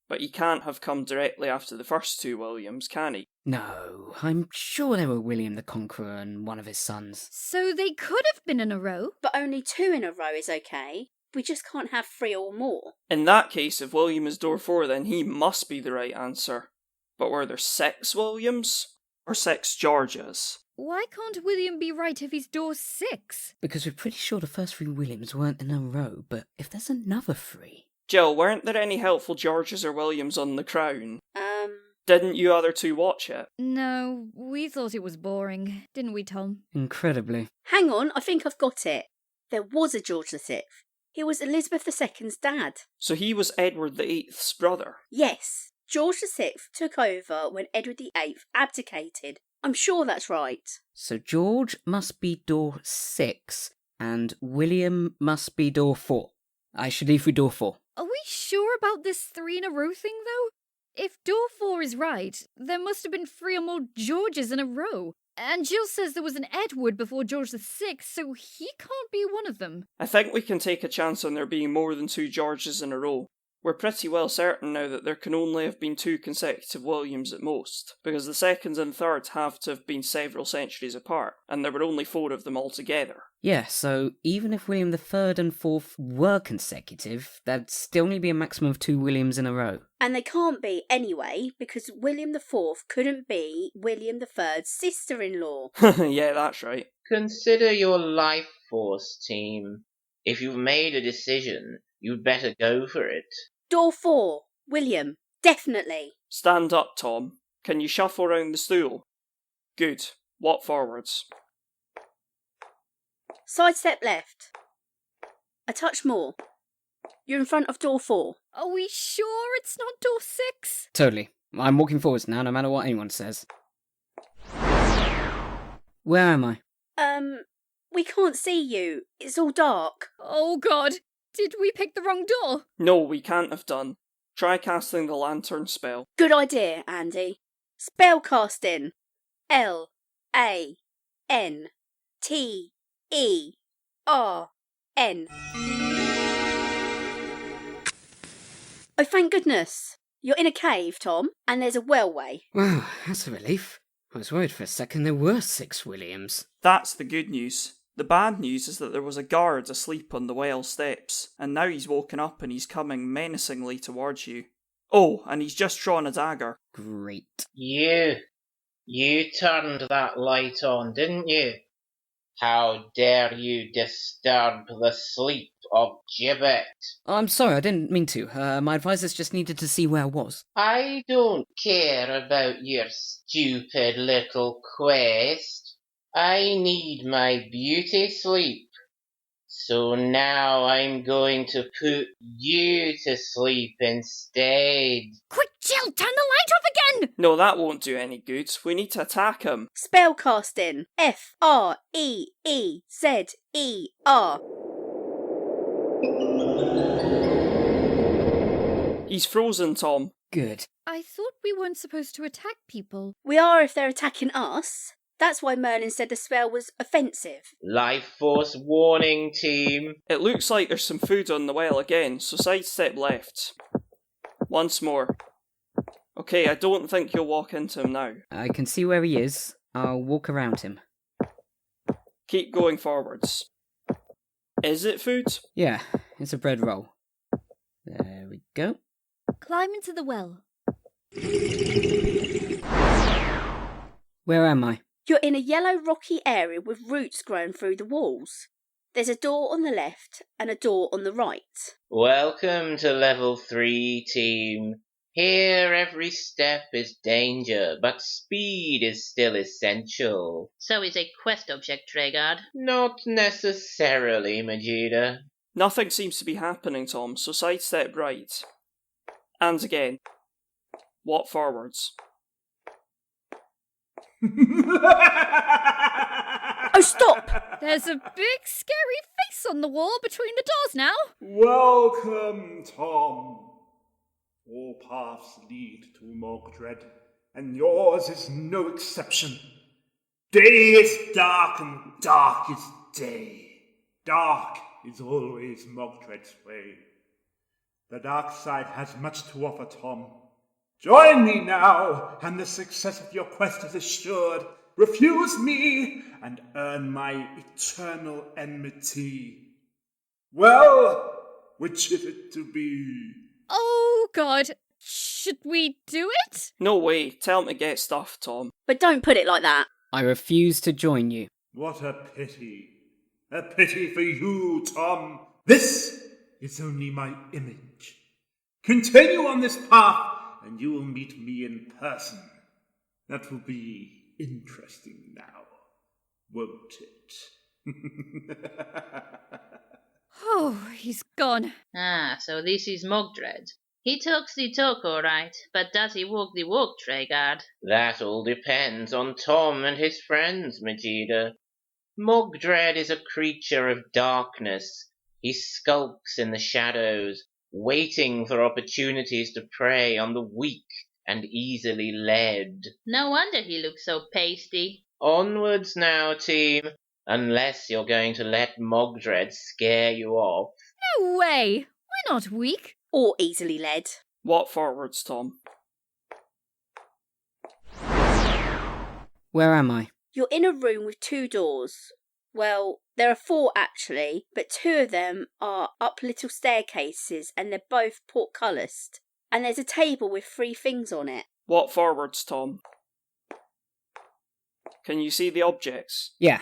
but he can't have come directly after the first 2 Williams, can he? No, I'm sure they were William the Conqueror and one of his sons. So they could have been in a row. But only 2 in a row is okay. We just can't have 3 or more. In that case, if William is door 4, then he must be the right answer. But were there 6 Williams? Or 6 Georges? Why can't William be right if he's door 6? Because we're pretty sure the first 3 Williams weren't in a row, but if there's another 3... Jill, weren't there any helpful Georges or Williams on the crown? Didn't you other 2 watch it? No, we thought it was boring, didn't we, Tom? Incredibly. Hang on, I think I've got it. There was a George VI. He was Elizabeth II's dad. So he was Edward VIII's brother? Yes. George VI took over when Edward VIII abdicated. I'm sure that's right. So George must be door 6, and William must be door 4. I should leave with door 4. Are we sure about this 3 in a row thing, though? If door 4 is right, there must have been 3 or more Georges in a row. And Jill says there was an Edward before George VI, so he can't be one of them. I think we can take a chance on there being more than 2 Georges in a row. We're pretty well certain now that there can only have been 2 consecutive Williams at most, because the second and third have to have been several centuries apart, and there were only 4 of them altogether. Yeah, so even if William III and 4th were consecutive, there'd still only be a maximum of 2 Williams in a row. And they can't be anyway, because William IV couldn't be William III's sister-in-law. Yeah, that's right. Consider your life force, team. If you've made a decision, you'd better go for it. Door 4, William. Definitely. Stand up, Tom. Can you shuffle round the stool? Good. Walk forwards. Sidestep left. A touch more. You're in front of door 4. Are we sure it's not door 6? Totally. I'm walking forwards now, no matter what anyone says. Where am I? We can't see you. It's all dark. Oh God, did we pick the wrong door? No, we can't have done. Try casting the lantern spell. Good idea, Andy. Spellcasting. L-A-N-T-E-R-N. Oh, thank goodness. You're in a cave, Tom, and there's a wellway. Wow, that's a relief. I was worried for a second there were 6 Williams. That's the good news. The bad news is that there was a guard asleep on the well steps, and now he's woken up and he's coming menacingly towards you. Oh, and he's just drawn a dagger. Great. You turned that light on, didn't you? How dare you disturb the sleep of Gibbet? I'm sorry, I didn't mean to. My advisors just needed to see where I was. I don't care about your stupid little quest. I need my beauty sleep. So now I'm going to put you to sleep instead. Quick, Jill, turn the light off again! No, that won't do any good. We need to attack him. Spellcasting. F-R-E-E-Z-E-R. He's frozen, Tom. Good. I thought we weren't supposed to attack people. We are if they're attacking us. That's why Merlin said the spell was offensive. Life force warning, team. It looks like there's some food on the well again, so sidestep left. Once more. Okay, I don't think you'll walk into him now. I can see where he is. I'll walk around him. Keep going forwards. Is it food? Yeah, it's a bread roll. There we go. Climb into the well. Where am I? You're in a yellow rocky area with roots growing through the walls. There's a door on the left and a door on the right. Welcome to level 3, team. Here every step is danger, but speed is still essential. So is a quest object, Treguard. Not necessarily, Majida. Nothing seems to be happening, Tom, so sidestep right. And again. Walk forwards. Oh, stop! There's a big scary face on the wall between the doors now. Welcome, Tom. All paths lead to Mogdred, and yours is no exception. Day is dark and dark is day. Dark is always Mogdred's way. The dark side has much to offer, Tom. Join me now, and the success of your quest is assured. Refuse me, and earn my eternal enmity. Well, which is it to be? Oh, God. Should we do it? No way, tell him to get stuff, Tom. But don't put it like that. I refuse to join you. What a pity. A pity for you, Tom. This is only my image. Continue on this path, and you will meet me in person. That will be interesting now, won't it? Oh, he's gone. Ah, so this is Mogdred. He talks the talk all right, but does he walk the walk, Treguard? That all depends on Tom and his friends, Majida. Mogdred is a creature of darkness. He skulks in the shadows, waiting for opportunities to prey on the weak and easily led. No wonder he looks so pasty. Onwards now, team, unless you're going to let Mogdred scare you off. No way. We're not weak. Or easily led. Walk forwards, Tom. Where am I? You're in a room with 2 doors. Well, there are 4 actually, but 2 of them are up little staircases and they're both portcullised. And there's a table with 3 things on it. Walk forwards, Tom. Can you see the objects? Yeah.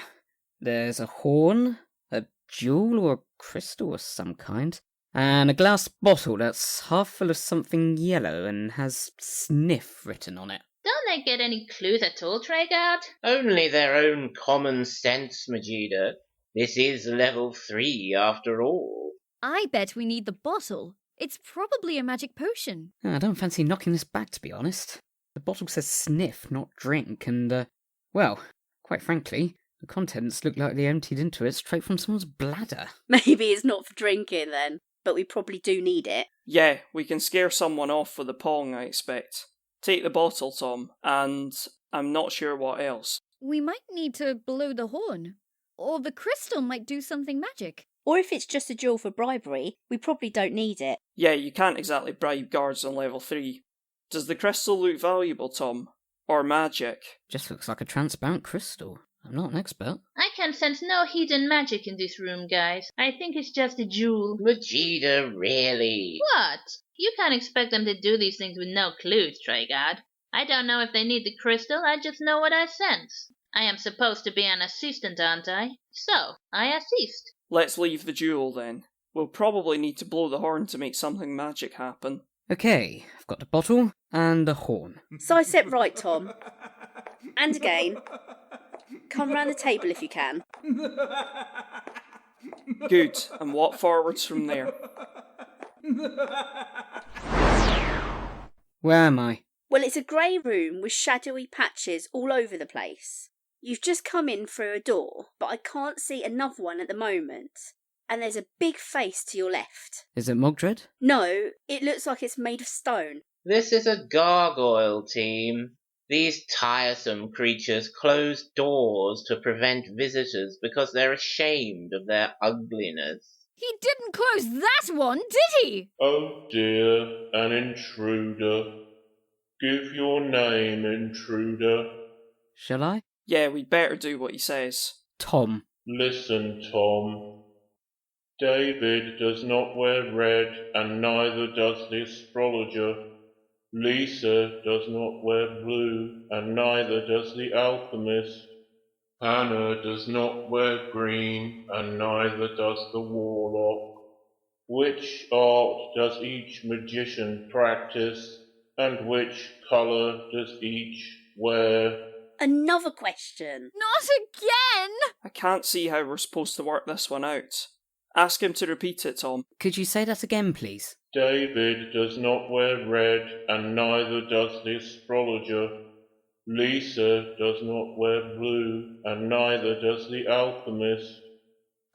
There's a horn, a jewel or a crystal of some kind, and a glass bottle that's half full of something yellow and has sniff written on it. Don't they get any clues at all, Treguard? Only their own common sense, Majida. This is level 3 after all. I bet we need the bottle. It's probably a magic potion. I don't fancy knocking this back, to be honest. The bottle says sniff, not drink, and, well, quite frankly, the contents look like they emptied into it straight from someone's bladder. Maybe it's not for drinking then, but we probably do need it. Yeah, we can scare someone off with a pong, I expect. Take the bottle, Tom, and I'm not sure what else. We might need to blow the horn. Or the crystal might do something magic. Or if it's just a jewel for bribery, we probably don't need it. Yeah, you can't exactly bribe guards on level 3. Does the crystal look valuable, Tom? Or magic? Just looks like a transparent crystal. I'm not an expert. I can sense no hidden magic in this room, guys. I think it's just a jewel. Majida, really? What? You can't expect them to do these things with no clues, Treguard. I don't know if they need the crystal, I just know what I sense. I am supposed to be an assistant, aren't I? So, I assist. Let's leave the jewel then. We'll probably need to blow the horn to make something magic happen. Okay, I've got the bottle and the horn. Sidestep right, Tom. And again. Come round the table if you can. Good, and walk forwards from there. Where am I? Well, it's a grey room with shadowy patches all over the place. You've just come in through a door, but I can't see another one at the moment. And there's a big face to your left. Is it Mogdred? No, it looks like it's made of stone. This is a gargoyle, team. These tiresome creatures close doors to prevent visitors because they're ashamed of their ugliness. He didn't close that one, did he? Oh dear, an intruder. Give your name, intruder. Shall I? Yeah, we'd better do what he says. Tom. Listen, Tom. David does not wear red, and neither does the astrologer. Lisa does not wear blue, and neither does the alchemist. Hannah does not wear green, and neither does the warlock. Which art does each magician practice, and which colour does each wear? Another question. Not again! I can't see how we're supposed to work this one out. Ask him to repeat it, Tom. Could you say that again, please? David does not wear red, and neither does the astrologer. Lisa does not wear blue, and neither does the alchemist.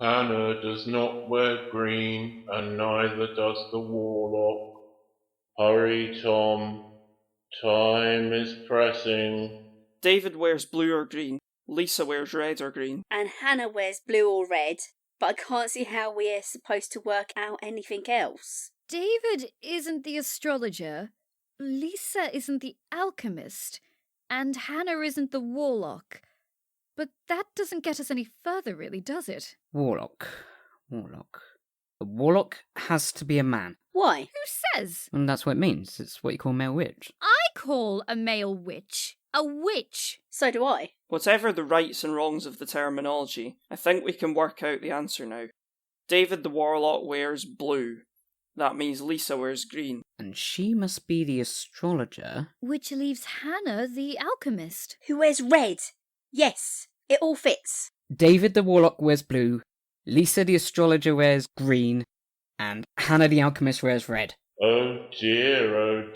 Hannah does not wear green, and neither does the warlock. Hurry, Tom. Time is pressing. David wears blue or green. Lisa wears red or green. And Hannah wears blue or red, but I can't see how we're supposed to work out anything else. David isn't the astrologer, Lisa isn't the alchemist, and Hannah isn't the warlock. But that doesn't get us any further, really, does it? Warlock. A warlock has to be a man. Why? Who says? And that's what it means. It's what you call male witch. I call a male witch a witch. So do I. Whatever the rights and wrongs of the terminology, I think we can work out the answer now. David the warlock wears blue. That means Lisa wears green. And she must be the astrologer. Which leaves Hannah the alchemist. Who wears red? Yes, it all fits. David the warlock wears blue, Lisa the astrologer wears green, and Hannah the alchemist wears red. Oh dear,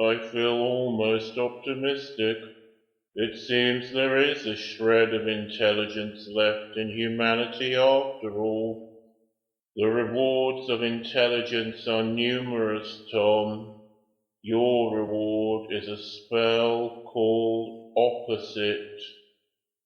I feel almost optimistic. It seems there is a shred of intelligence left in humanity after all. The rewards of intelligence are numerous, Tom. Your reward is a spell called Opposite.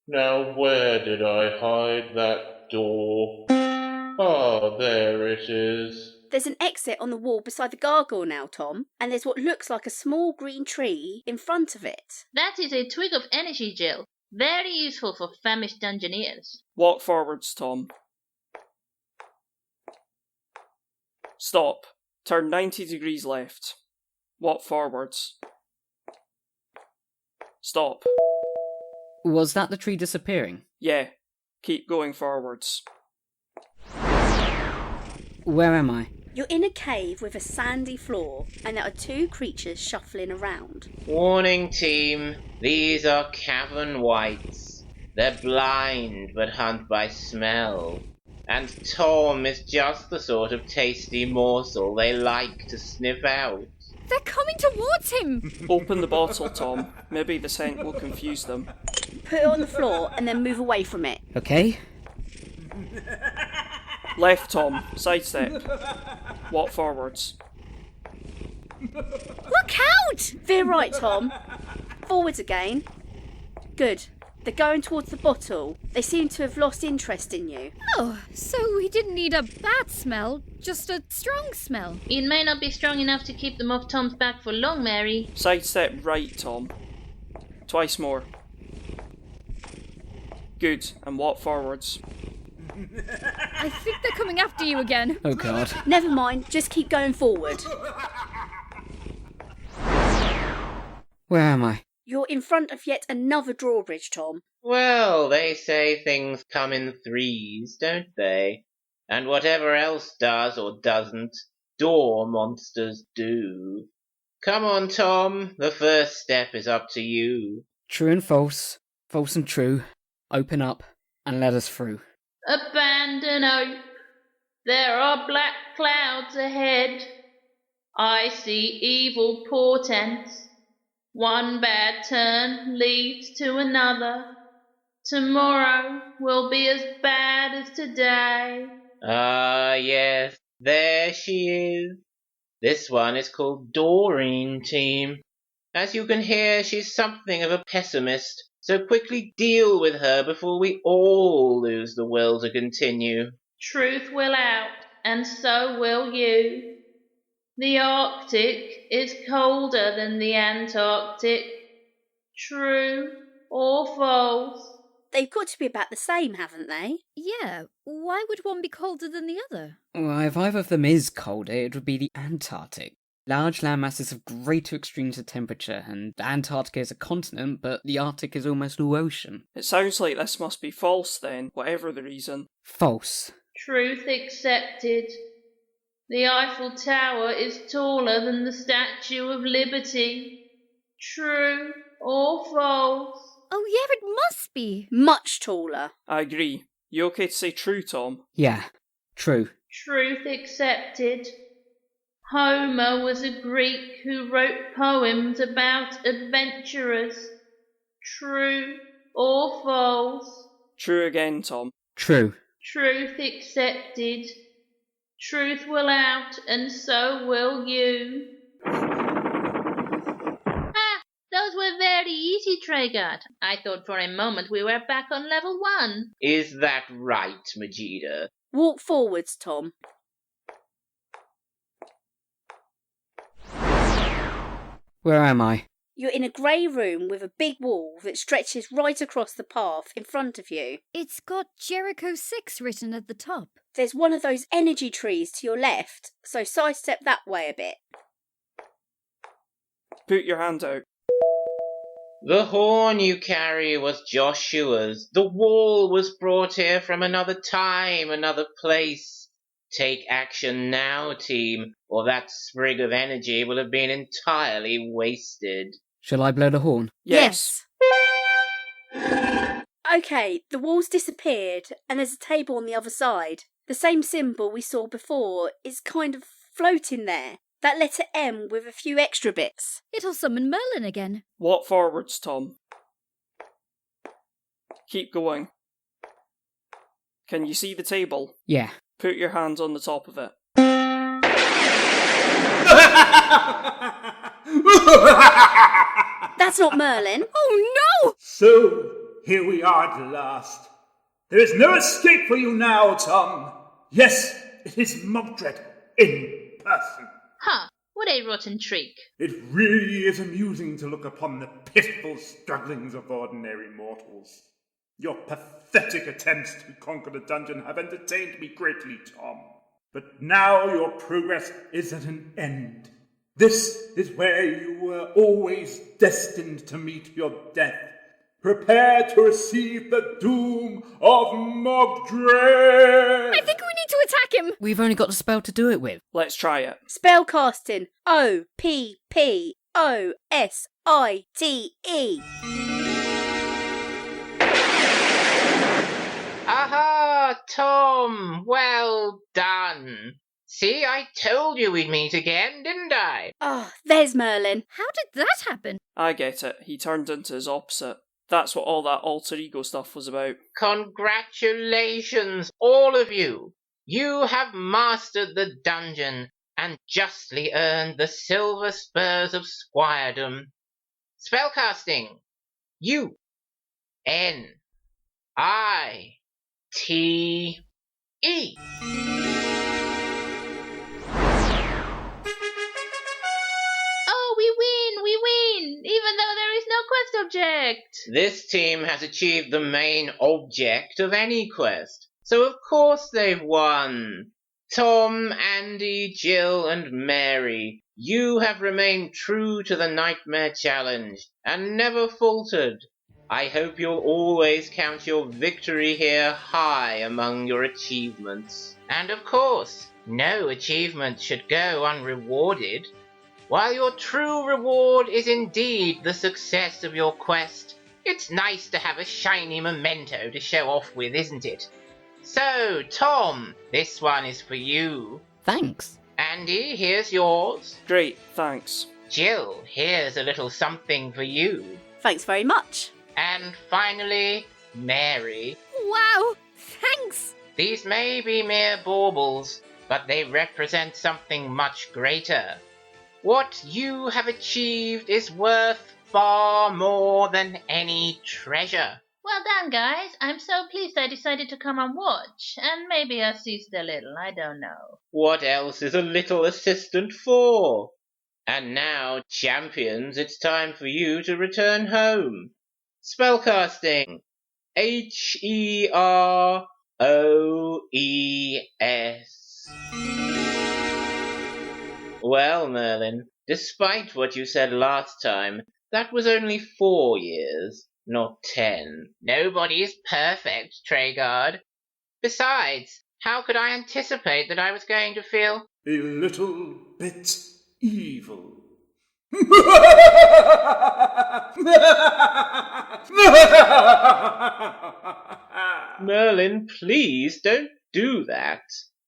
Now where did I hide that door? Ah, there it is. There's an exit on the wall beside the gargoyle now, Tom, and there's what looks like a small green tree in front of it. That is a twig of energy gel. Very useful for famished dungeoneers. Walk forwards, Tom. Stop. Turn 90 degrees left. Walk forwards. Stop. Was that the tree disappearing? Yeah. Keep going forwards. Where am I? You're in a cave with a sandy floor, and there are two creatures shuffling around. Warning, team. These are cavern wights. They're blind, but hunt by smell. And Tom is just the sort of tasty morsel they like to sniff out. They're coming towards him! Open the bottle, Tom. Maybe the scent will confuse them. Put it on the floor and then move away from it. Okay. Left, Tom. Sidestep. Walk forwards. Look out! Veer right, Tom. Forwards again. Good. They're going towards the bottle. They seem to have lost interest in you. Oh, so we didn't need a bad smell, just a strong smell. It may not be strong enough to keep them off Tom's back for long, Mary. Sidestep right, Tom. Twice more. Good, and walk forwards. I think they're coming after you again. Oh god. Never mind, just keep going forward. Where am I? You're in front of yet another drawbridge, Tom. Well, they say things come in threes, don't they? And whatever else does or doesn't, door monsters do. Come on, Tom. The first step is up to you. True and false, false and true. Open up and let us through. Abandon hope. There are black clouds ahead. I see evil portents. One bad turn leads to another. Tomorrow will be as bad as today. Ah, yes, there she is. This one is called Dooreen, team. As you can hear, she's something of a pessimist, so quickly deal with her before we all lose the will to continue. Truth will out, and so will you. The Arctic is colder than the Antarctic. True or false? They've got to be about the same, haven't they? Yeah, why would one be colder than the other? Well, if either of them is colder, it would be the Antarctic. Large land masses have greater extremes of temperature, and Antarctica is a continent, but the Arctic is almost all ocean. It sounds like this must be false then, whatever the reason. False. Truth accepted. The Eiffel Tower is taller than the Statue of Liberty. True or false? Oh yeah, it must be. Much taller. I agree. You okay to say true, Tom? Yeah, true. Truth accepted. Homer was a Greek who wrote poems about adventurers. True or false? True again, Tom. True. Truth accepted. Truth will out, and so will you. Those were very easy, Treguard. I thought for a moment we were back on level 1. Is that right, Majida? Walk forwards, Tom. Where am I? You're in a grey room with a big wall that stretches right across the path in front of you. It's got Jericho 6 written at the top. There's one of those energy trees to your left, so sidestep that way a bit. Put your hand out. The horn you carry was Joshua's. The wall was brought here from another time, another place. Take action now, team, or that sprig of energy will have been entirely wasted. Shall I blow the horn? Yes. Okay, the wall's disappeared, and there's a table on the other side. The same symbol we saw before is kind of floating there. That letter M with a few extra bits. It'll summon Merlin again. Walk forwards, Tom. Keep going. Can you see the table? Yeah. Put your hands on the top of it. That's not Merlin. Oh no! So, here we are at last. There is no escape for you now, Tom. Yes, it is Mogdred in person. Ha! What a rotten trick. It really is amusing to look upon the pitiful strugglings of ordinary mortals. Your pathetic attempts to conquer the dungeon have entertained me greatly, Tom. But now your progress is at an end. This is where you were always destined to meet your death. Prepare to receive the doom of Mogdred! I think we need to attack him! We've only got the spell to do it with. Let's try it. Spellcasting. O-P-P-O-S-I-T-E. Aha, Tom! Well done. See, I told you we'd meet again, didn't I? Oh, there's Merlin. How did that happen? I get it. He turned into his opposite. That's what all that alter ego stuff was about. Congratulations, all of you. You have mastered the dungeon and justly earned the silver spurs of squiredom. Spellcasting. U-N-I-T-E. Oh, we win, even though there is no quest object. This team has achieved the main object of any quest, so of course they've won. Tom, Andy, Jill, and Mary, you have remained true to the Knightmare challenge and never faltered. I hope you'll always count your victory here high among your achievements. And of course, no achievement should go unrewarded. While your true reward is indeed the success of your quest, it's nice to have a shiny memento to show off with, isn't it? So, Tom, this one is for you. Thanks. Andy, here's yours. Great, thanks. Jill, here's a little something for you. Thanks very much. And finally, Mary. Wow, thanks! These may be mere baubles, but they represent something much greater. What you have achieved is worth far more than any treasure. Well done, guys. I'm so pleased I decided to come and watch, and maybe assist a little, I don't know. What else is a little assistant for? And now, champions, it's time for you to return home. Spellcasting. Heroes. Well, Merlin, despite what you said last time, that was only 4 years, not 10. Nobody's perfect, Treguard. Besides, how could I anticipate that I was going to feel a little bit evil? Merlin, please don't do that.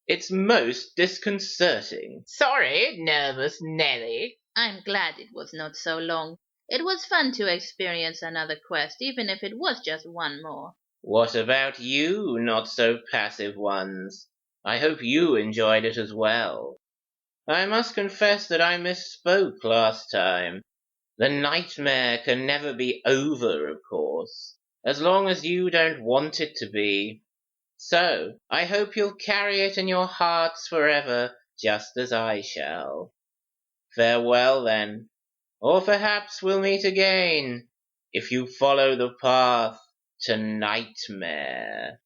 It's most disconcerting. Sorry, nervous Nelly. I'm glad it was not so long. It was fun to experience another quest, even if it was just one more. What about you, not so passive ones? I hope you enjoyed it as well. I must confess that I misspoke last time. The Knightmare can never be over, of course, as long as you don't want it to be. So, I hope you'll carry it in your hearts forever, just as I shall. Farewell, then, or perhaps we'll meet again, if you follow the path to Knightmare.